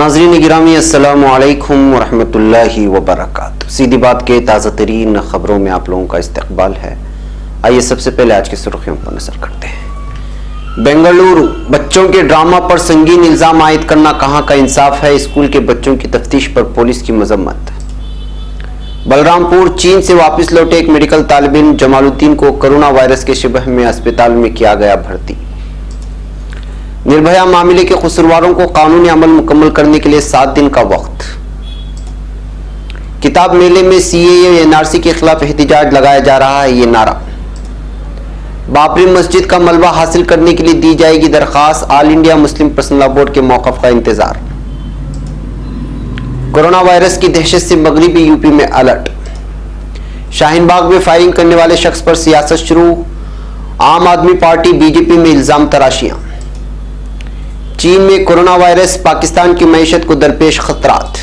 नाज़रीन गिरामी अस्सलामु अलैकुम वरहमतुल्लाहि वबरकातुहू। सीधी बात के ताज़ा तरीन खबरों में आप लोगों का इस्तकबाल है। आइए सबसे पहले आज की सुर्खियों पर नजर करते हैं। बेंगलुरु बच्चों के ड्रामा पर संगीन इल्जाम आयद करना कहां का इंसाफ है। स्कूल के बच्चों की तफ्तीश पर पुलिस की मजम्मत। बलरामपुर चीन से वापस लौटे एक मेडिकल तालिब इल्म जमालुद्दीन को कोरोना वायरस के शिबह में अस्पताल में किया गया भर्ती। निर्भया मामले के कसूरवारों को कानूनी अमल मुकम्मल करने के लिए 7 दिन का वक्त। किताब मेले में सीएए एनआरसी के खिलाफ एहतिजाज लगाया जा रहा है। ये नारा। बाबरी मस्जिद का मलबा हासिल करने के लिए दी जाएगी दरखास्त। All India Muslim personal law board के मौक़िफ़ का इंतजार। कोरोना वायरस की दहशत से मगरिबी यूपी में अलर्ट। शाहीन बाग में फायरिंग करने वाले शख्स पर सियासत शुरू। आम आदमी पार्टी बीजेपी में इल्जाम तराशियां। चीन में कोरोना वायरस, पाकिस्तान की मईशत को दरपेश खतरात।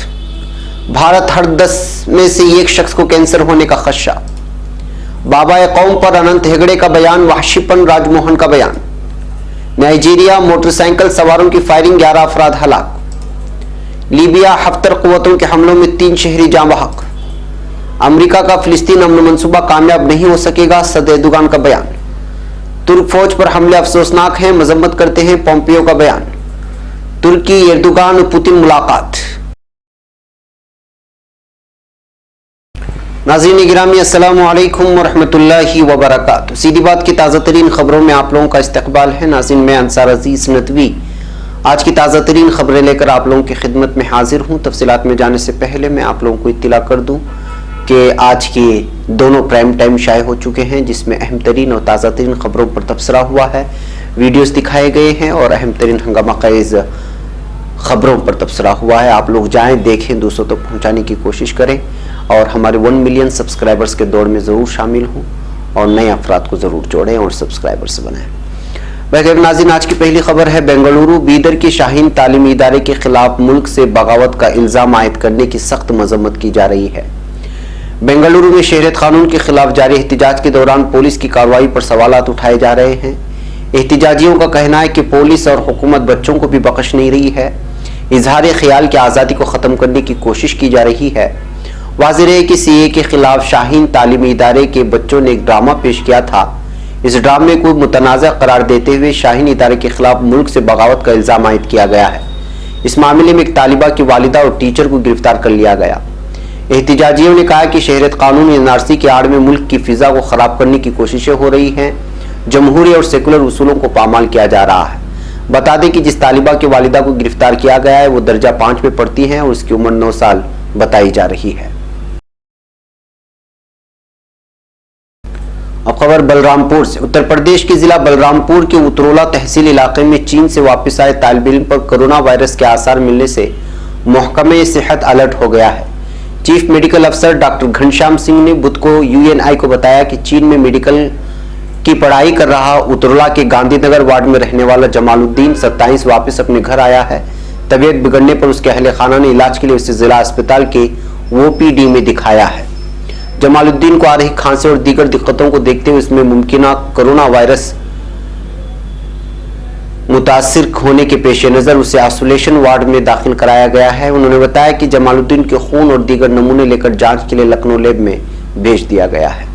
भारत हर 10 में से 1 शख्स को कैंसर होने का खदशा। बाबा कौम पर अनंत हेगड़े का बयान, वहशीपन राजमोहन का बयान। नाइजीरिया मोटरसाइकिल सवारों की फायरिंग, 11 अफराद हलाक। लीबिया हफ्तर कुव्वतों के हमलों में 3 शहरी जाँ बहक। अमेरिका का फिलिस्तीन अमन मंसूबा कामयाब नहीं हो सकेगा, सदर एर्दोगान का बयान। तुर्क फौज पर हमले अफसोसनाक हैं, मजम्मत करते हैं पोम्पियो का बयान। तुर्की एर्दोगान पुतिन मुलाकात। नाज़रीन गिरामी अस्सलामु अलैकुम वरहमतुल्लाहि वबरकातुहू। सीधी बात की ताज़ा तरीन खबरों में आप लोगों का इस्तकबाल है। नाज़रीन मैं अंसार अजीज नदवी आज की ताज़ा तरीन खबरें लेकर आप लोगों की खिदमत में हाजिर हूँ। तफसीलात में जाने से पहले मैं आप लोगों को इत्तला कर दूँ कि आज के दोनों प्राइम टाइम शाये हो चुके हैं, जिसमें अहम तरीन और ताज़ा तरीन खबरों पर तबसरा हुआ है, वीडियोस दिखाए गए हैं और अहम तरीन हंगामा खेज़ खबरों पर तबसरा हुआ है। आप लोग जाएं, देखें, दूसरों तक पहुंचाने की कोशिश करें और हमारे 1 मिलियन सब्सक्राइबर्स के दौड़ में ज़रूर शामिल हों और नए अफराद को ज़रूर जोड़ें और सब्सक्राइबर्स बनाएं। वैसे नाज़रीन आज की पहली खबर है। बेंगलुरु बीदर के शाहीन तालीमी इदारे के खिलाफ मुल्क से बगावत का इल्ज़ाम आयद करने की सख्त मजम्मत की जा रही है। बेंगलुरु में शहरियत कानून के खिलाफ जारी एहतिजाज के दौरान पुलिस की कार्रवाई पर सवालात उठाए जा रहे हैं। एहतिजाजियों का कहना है कि पुलिस और हुकूमत बच्चों को भी बख्श नहीं रही है। इजहार ख्याल की आज़ादी को ख़त्म करने की कोशिश की जा रही है। वाज़ेह है कि सीए के खिलाफ शाहीन तालीमी इदारे के बच्चों ने एक ड्रामा पेश किया था। इस ड्रामे को मुतनाज़ा करार देते हुए शाहीन इदारे के खिलाफ मुल्क से बगावत का इल्ज़ाम आयद किया गया है। इस मामले में एक तालिबा की वालिदा और टीचर को गिरफ्तार कर लिया गया। एहतिजाजियों ने कहा कि शहरियत कानून एनआरसी की आड़ में मुल्क की फिजा को ख़राब करने की कोशिशें हो रही हैं। जमहूरी और सेकुलर उसूलों को पामाल किया जा रहा है। बता दें कि जिस तालिबा की वालिदा को गिरफ्तार किया गया है वो दर्जा 5 में पढ़ती हैं और उसकी उम्र 9 साल बताई जा रही है। अब खबर बलरामपुर से। उत्तर प्रदेश के जिला बलरामपुर के उतरोला तहसील इलाके में चीन से वापस आए तालिब इल्म पर कोरोना वायरस के आसार मिलने से महकमे सेहत अलर्ट हो गया है। चीफ मेडिकल अफसर डॉक्टर घनश्याम सिंह ने बुध को यूएनआई को बताया कि चीन में मेडिकल की पढ़ाई कर रहा उतरोला के गांधीनगर वार्ड में रहने वाला जमालुद्दीन 27 वापस अपने घर आया है। तबीयत बिगड़ने पर उसके अहले खाना ने इलाज के लिए उसे जिला अस्पताल के ओपीडी में दिखाया है। जमालुद्दीन को आ रही खांसी और दीगर दिक्कतों को देखते हुए इसमें मुमकिन कोरोना वायरस मुतासिर होने के पेश नज़र उसे आइसोलेशन वार्ड में दाखिल कराया गया है। उन्होंने बताया कि जमालुद्दीन के खून और दीगर नमूने लेकर जांच के लिए लखनऊ लैब में भेज दिया गया है।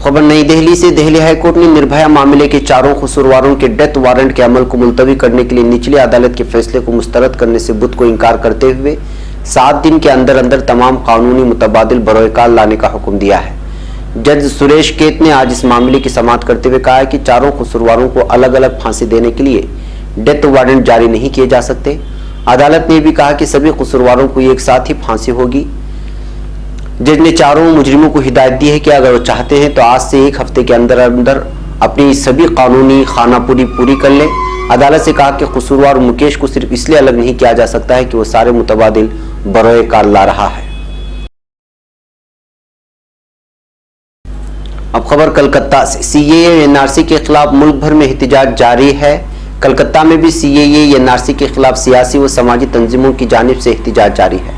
खबर नई दिल्ली से। दिल्ली हाईकोर्ट ने निर्भया मामले के 4 कसूरवारों के डेथ वारंट के अमल को मुलतवी करने के लिए निचली अदालत के फैसले को मुस्तरद करने से बुध को इनकार करते हुए 7 दिन के अंदर अंदर तमाम कानूनी मुतबादिल बरोएकार लाने का हुक्म दिया है। जज सुरेश केत ने आज इस मामले की समाअत करते हुए कहा है कि 4 कसूरवारों को अलग अलग फांसी देने के लिए डेथ वारंट जारी नहीं किए जा सकते। अदालत ने भी कहा कि सभी कसूरवारों को एक साथ ही फांसी होगी। जज ने 4 मुजरिमों को हिदायत दी है कि अगर वो चाहते हैं तो आज से 1 हफ्ते के अंदर अंदर अपनी सभी कानूनी खानापुरी पूरी कर ले। अदालत से कहा कि कसूरवार मुकेश को सिर्फ इसलिए अलग नहीं किया जा सकता है कि वो सारे मुतबादिल बरोए कार ला रहा है। अब खबर कलकत्ता से। सीएए एनआरसी के खिलाफ मुल्क भर में एहतिजाज जारी है। कलकत्ता में भी सीएए एनआरसी के खिलाफ सियासी व समाजी तंजीमों की जानिब से एहतिजाज जारी है।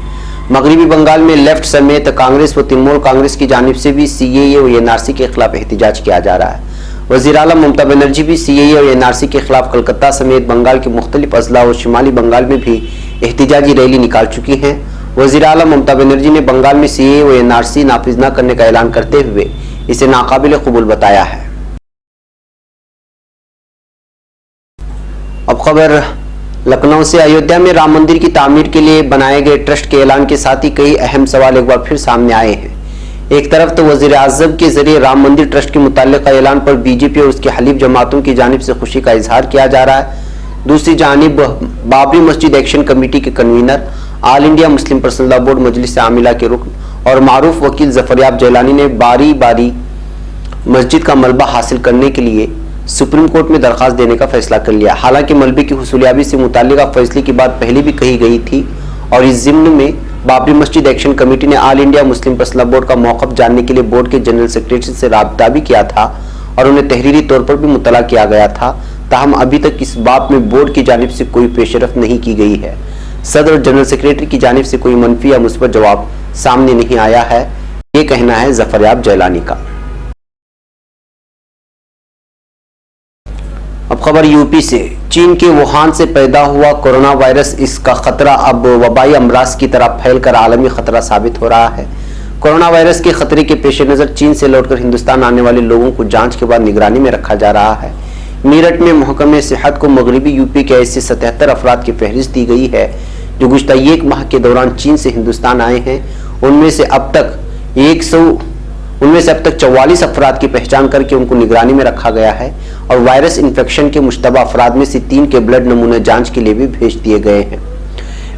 मगरबी बंगाल में लेफ्ट समेत कांग्रेस व तृणमूल कांग्रेस की जानिब से भी सीएए व एनआरसी के खिलाफ एहतिजाज किया जा रहा है। वज़ीर आला ममता बनर्जी भी सीएए और एनआरसी के खिलाफ कलकत्ता समेत बंगाल के मुख्तलिफ अजला और शिमाली बंगाल में भी एहतिजाजी रैली निकाल चुकी हैं। वज़ीर आला ममता बनर्जी ने बंगाल में सीएए और एनआरसी नाफिज न करने का ऐलान करते हुए इसे नाकाबिल कबूल बताया है। अब खबर लखनऊ से। अयोध्या में राम मंदिर की तामीर के लिए बनाए गए ट्रस्ट के ऐलान के साथ ही कई अहम सवाल एक बार फिर सामने आए हैं। एक तरफ तो वज़ीर आज़म के जरिए राम मंदिर ट्रस्ट के मुताल्लिक ऐलान पर बीजेपी और उसके हलीफ जमातों की जानिब से खुशी का इजहार किया जा रहा है। दूसरी जानिब बाबरी मस्जिद एक्शन कमेटी के convener, all India Muslim personal law board मजलिस आमिला के रुकन और मारूफ वकील जफरयाब जैलानी ने बारी बारी मस्जिद का मलबा हासिल करने के लिए सुप्रीम कोर्ट में दरखास्त देने का फैसला कर लिया। हालांकि मलबे की हुसूलियाबी से मुताल्लिका फैसले की बात पहले भी कही गई थी और इस ज़िम्न में बाबरी मस्जिद एक्शन कमेटी ने all India Muslim personal board का मौक़िफ़ जानने के लिए बोर्ड के जनरल सेक्रेटरी से राब्ता भी किया था और उन्हें तहरीरी तौर पर भी मुतला किया गया था। ताहम अभी तक इस बात में बोर्ड की जानिब से कोई पेशरफ नहीं की गई है। सदर और जनरल सेक्रेटरी की जानिब से कोई मनफी या मुस्बत जवाब सामने नहीं आया है, ये कहना है जफरयाब जैलानी का। अब खबर यूपी से। चीन के वुहान से पैदा हुआ कोरोना वायरस, इसका खतरा अब वबाई अमराज की तरह फैलकर आलमी खतरा साबित हो रहा है। कोरोना वायरस के खतरे के पेश नज़र चीन से लौटकर हिंदुस्तान आने वाले लोगों को जांच के बाद निगरानी में रखा जा रहा है। मीरठ में महकमे सेहत को मगरबी यूपी के ऐसे 77 अफराद की फहरिस्त दी गई है जो गुज़श्ता एक माह के दौरान चीन से हिंदुस्तान आए हैं। उनमें से अब तक 44 अफराद की पहचान करके उनको निगरानी में रखा गया है और वायरस इन्फेक्शन के मुश्तबा अफराद में से 3 के ब्लड नमूने जांच के लिए भी भेज दिए गए हैं।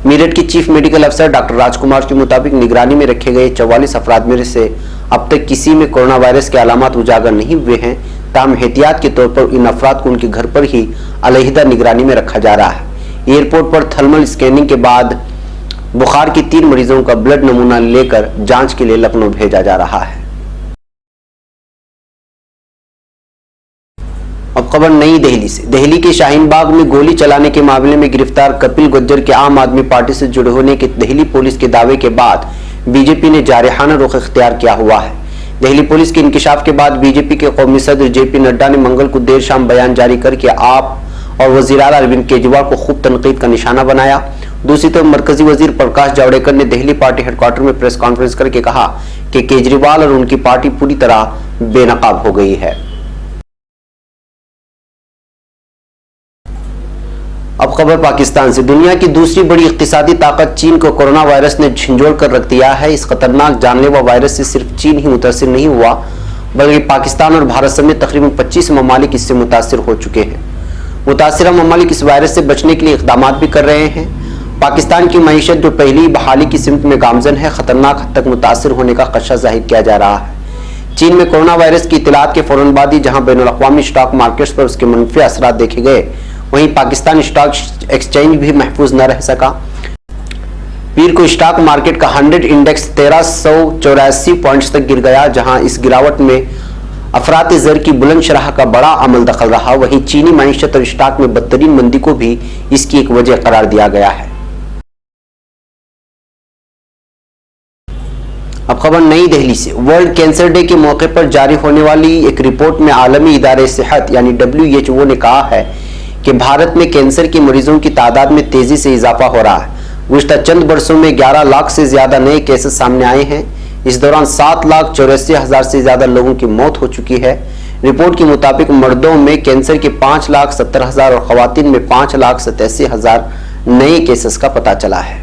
मीरठ के चीफ मेडिकल अफसर डॉक्टर राजकुमार के मुताबिक निगरानी में रखे गए 44 अफराद में से अब तक किसी में कोरोना वायरस के अलामात उजागर नहीं हुए हैं। ताहम एहतियात के तौर पर इन अफराद को उनके घर पर ही अलहदा निगरानी में रखा जा रहा है। एयरपोर्ट पर थर्मल स्कैनिंग के बाद बुखार के 3 मरीजों का ब्लड नमूना लेकर जांच के लिए लखनऊ भेजा जा रहा है। अब खबर नई दिल्ली से। दिल्ली के शाहीन बाग में गोली चलाने के मामले में गिरफ्तार कपिल गुज्जर के आम आदमी पार्टी से जुड़े होने के दिल्ली पुलिस के दावे के बाद बीजेपी ने जारहाना रुख इख्तियार किया हुआ है। दिल्ली पुलिस के इंकिशाफ के बाद बीजेपी के कौमी सदर जेपी नड्डा ने मंगल को देर शाम बयान जारी करके आप और वज़ीर आला अरविंद केजरीवाल को खूब तनकीद का निशाना बनाया। दूसरी तरफ मरकजी वजीर प्रकाश जावड़ेकर ने दिल्ली पार्टी हेडक्वार्टर में प्रेस कॉन्फ्रेंस करके कहा कि केजरीवाल और उनकी पार्टी पूरी तरह बेनकाब हो गई है। अब खबर पाकिस्तान से। दुनिया की दूसरी बड़ी इक्तिसादी ताकत चीन को कोरोना वायरस ने झंझोड़ कर रख दिया है। इस खतरनाक जानलेवा वायरस से सिर्फ चीन ही मुतासिर नहीं हुआ बल्कि पाकिस्तान और भारत समेत तकरीबन 25 ममालिक इससे मुतासिर हो चुके हैं। मुतासिरा ममालिक इस वायरस से बचने के लिए इक़दाम भी कर रहे हैं। पाकिस्तान की मईशत जो पहली बहाली की सिमत में गामजन है, खतरनाक हद तक मुतासिर होने का खदशा जाहिर किया जा रहा है। चीन में कोरोना वायरस की इत्तलात के फौरन बाद ही जहां बैनुल-अक़वामी स्टॉक मार्केट्स पर उसके मनफी असरात देखे गए, वहीं पाकिस्तान स्टॉक एक्सचेंज भी महफूज न रह सका। पीर को स्टॉक मार्केट का 100 इंडेक्स 1384 पॉइंट्स तक गिर गया, जहां इस गिरावट में अफरात ज़र की बुलंद शरह का बड़ा अमल दखल रहा। वहीं चीनी मईशत और स्टॉक में बदतरीन मंदी को भी इसकी एक वजह करार दिया गया है। अब खबर नई दिल्ली से। वर्ल्ड कैंसर डे के मौके पर जारी होने वाली एक रिपोर्ट में आलमी इदारे सेहत यानी WHO ने कहा है कि भारत में कैंसर के मरीजों की तादाद में तेजी से इजाफा हो रहा है। गुज़श्ता चंद वर्षों में 11 लाख से ज्यादा नए केसेस सामने आए हैं। इस दौरान 7,84,000 से ज्यादा लोगों की मौत हो चुकी है। रिपोर्ट के मुताबिक मर्दों में कैंसर के 5,70,000 और खवातीन में 5,87,000 नए केसेस का पता चला है।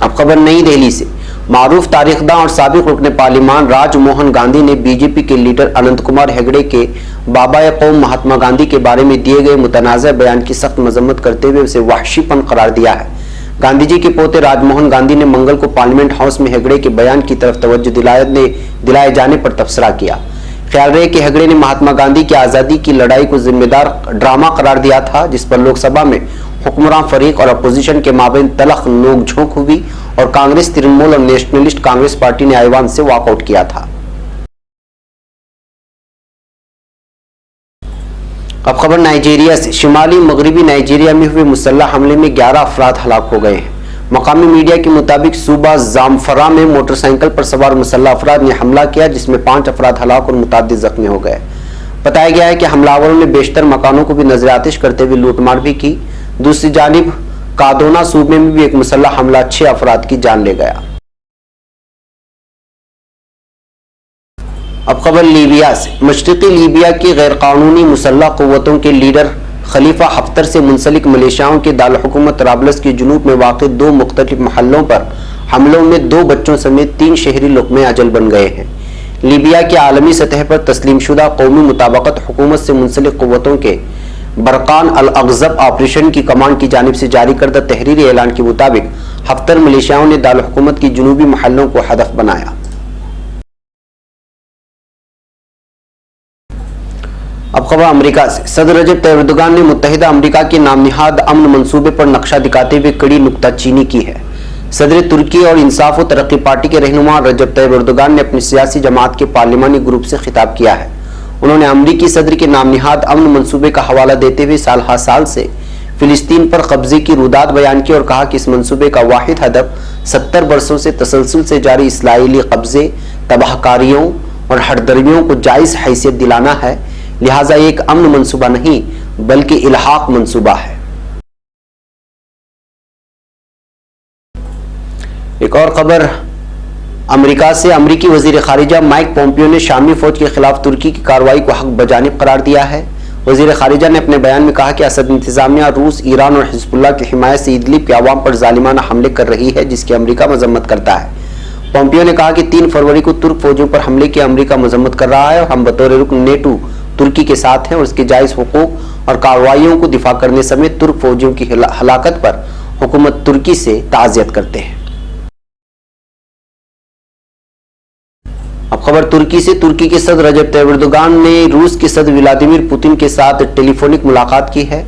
अब खबर नई दिल्ली से। मारूफ तारीखदां और साबिक रुकने पार्लिमान राजमोहन गांधी ने बीजेपी के लीडर अनंत कुमार हेगड़े के बाबाए कौम महात्मा गांधी के बारे में दिए गए मुतनाज़ा बयान की सख्त मजम्मत करते हुए उसे वहशीपन करार दिया है। गांधी जी के पोते राजमोहन गांधी ने मंगल को पार्लियामेंट हाउस में हेगड़े के बयान की तरफ तवज्जो दिलाए जाने पर तबसरा किया। ख्याल रहे कि हेगड़े ने महात्मा गांधी की आज़ादी की लड़ाई को जिम्मेदार ड्रामा करार दिया था, जिस पर लोकसभा में हुक्मरान फरीक और अपोजिशन के माबैन तलख नोकझोंक हुई और कांग्रेस, तृणमूल और नेशनलिस्ट कांग्रेस पार्टी ने ऐवान से वॉकआउट किया था। अब खबर नाइजीरिया से। शिमाली मगरबी नाइजीरिया में हुए मुसल्लह हमले में 11 अफराद हलाक हो गए हैं। मकामी मीडिया के मुताबिक सूबा जामफरा में मोटरसाइकिल पर सवार मुसल्लह अफराद ने हमला किया, जिसमें 5 अफराद हलाक और मुतअद्दिद जख्मी हो गए। बताया गया है कि हमलावरों ने बेशतर मकानों को भी नजर आतिश करते हुए लूटमार भी की। दूसरी जानिब कादोना सूबे में भी एक मुसल्लह हमला 6 अफराद की जान ले गया। अब खबर लीबिया से। मशरिकी लीबिया की गैर कानूनी मुसल्लह कुव्वतों के लीडर खलीफा हफ्तर से मुंसलिक मलेशियाओं के दारुल-हुकूमत तराबलस के जुनूब में वाक़ 2 मुख्तलिफ महलों पर हमलों में 2 बच्चों समेत 3 शहरी लुक़मे अजल बन गए हैं। लीबिया के आलमी सतह पर तस्लीमशुदा कौमी मुताबकत हुकूमत से मुंसलिक कुव्वतों के बरकान अल-अग़ज़ब ऑपरेशन की कमांड की जानिब से जारी करदा तहरीरी ऐलान के मुताबिक हफ्तर मलेशियाओं ने दारुल हुकूमत की जुनूबी महलों को हदफ बनाया। अब खबर अमेरिका से। सदर रजब तैयब एर्दोगान ने मुत्तहिदा अमेरिका के नामनिहाद अमन मंसूबे पर नक्शा दिखाते हुए कड़ी नुक्ताचीनी की है। सदर तुर्की और इंसाफ और तरक्की पार्टी के रहनुमा रजब तैयब एर्दोगान ने अपनी सियासी जमात के पार्लिमानी ग्रुप से खिताब किया है। उन्होंने अमरीकी सदर के नामनिहाद अमन मंसूबे का हवाला देते हुए साल हर साल से फिलिस्तीन पर कब्जे की रुदात बयान की और कहा कि इस मंसूबे का वाहिद हदफ 70 वर्षों से तसलसल से जारी इसराइली कब्जे, तबाहकारियों और हटदर्मियों को जायज हैसियत दिलाना है। लिहाजा एक अमन मंसूबा नहीं बल्कि इल्हाक मंसूबा है। एक और खबर अमेरिका से। अमेरिकी वजीर खारिजा माइक पोम्पियो ने शामी फौज के खिलाफ तुर्की की कार्रवाई को हक बजानिब करार दिया है। वजीर खारिजा ने अपने बयान में कहा कि असद इंतजामिया रूस, ईरान और हिजबुल्लाह की हिमायत से इदलिब के अवाम पर जालिमाना हमले कर रही है, जिसकी अमेरिका मजम्मत करता है। पोम्पियो ने कहा कि 3 फरवरी को तुर्क फौजियों पर हमले की अमेरिका मजम्मत कर रहा है और हम बतौर रुकन नेटो तुर्की के साथ हैं और उसके जायज हुकूक और कार्रवाइयों को दिफा करने समेत तुर्क फौजियों की हलाकत पर हुकूमत तुर्की से ताज़ियत करते हैं। अब खबर तुर्की से। तुर्की के सदर रजब तैयब एर्दोगान ने रूस के सदर व्लादिमीर पुतिन के साथ टेलीफोनिक मुलाकात की है।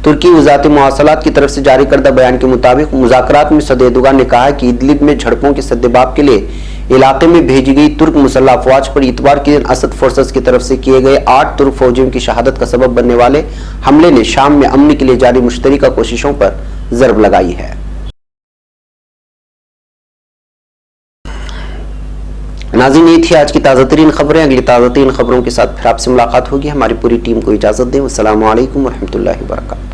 तुर्की वज़ारत मवासलात की तरफ से जारी करदा बयान के मुताबिक मुज़ाकरात में सदर एर्दोगान ने कहा कि इदलिब में झड़पों के सद्देबाब के लिए इलाके में भेजी गई तुर्क मुसल्लह अफवाज पर इतवार के दिन असद फोर्सेस की तरफ से किए गए 8 तुर्क फौजियों की शहादत का सबब बनने वाले हमले ने शाम में अमन के लिए जारी मुश्तरका कोशिशों पर ज़रब लगाई है। नाज़रीन, ये थी आज की ताज़ा तरीन खबरें। अगली ताज़ा तरीन खबरों के साथ फिर आपसे मुलाकात होगी। हमारी पूरी टीम को इजाज़त दें। अस्सलामु अलैकुम व रहमतुल्लाहि व बरकातहू।